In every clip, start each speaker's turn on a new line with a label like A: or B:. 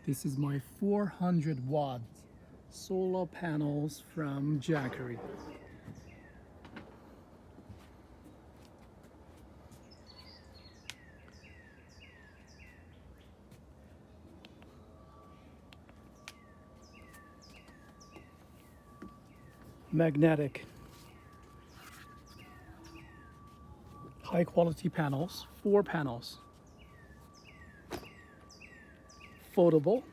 A: This is my 400 watt solar panels from Jackery. Magnetic, high quality panels, 4 panels. Foldable.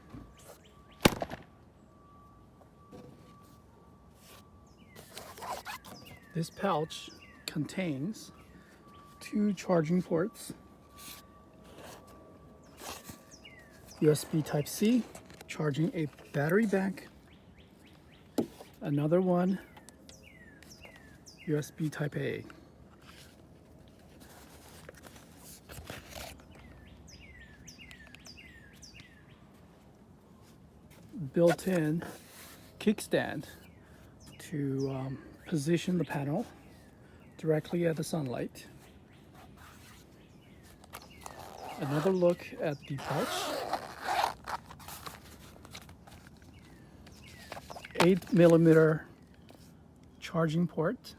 A: This pouch contains 2 charging ports, USB Type-C, charging a battery bank, another one, USB Type-A. Built-in kickstand to position the panel directly at the sunlight. Another look at the pouch. 8mm charging port.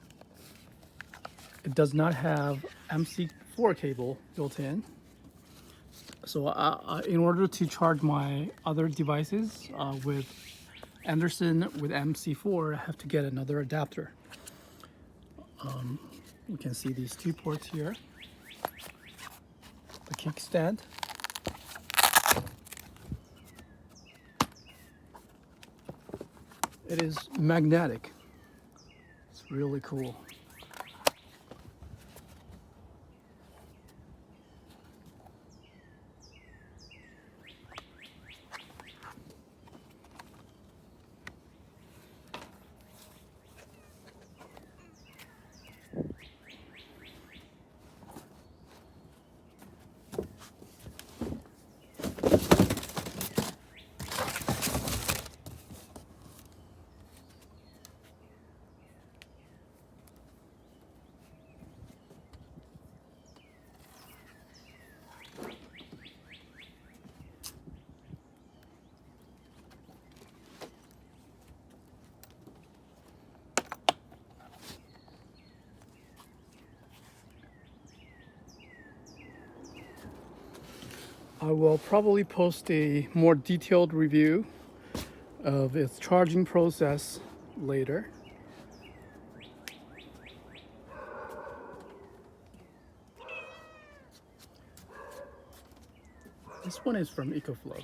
A: It does not have MC4 cable built in. So in order to charge my other devices with Anderson with MC4, I have to get another adapter. You can see these 2 ports here. The kickstand. It is magnetic. It's really cool. I will probably post a more detailed review of its charging process later. This one is from EcoFlow.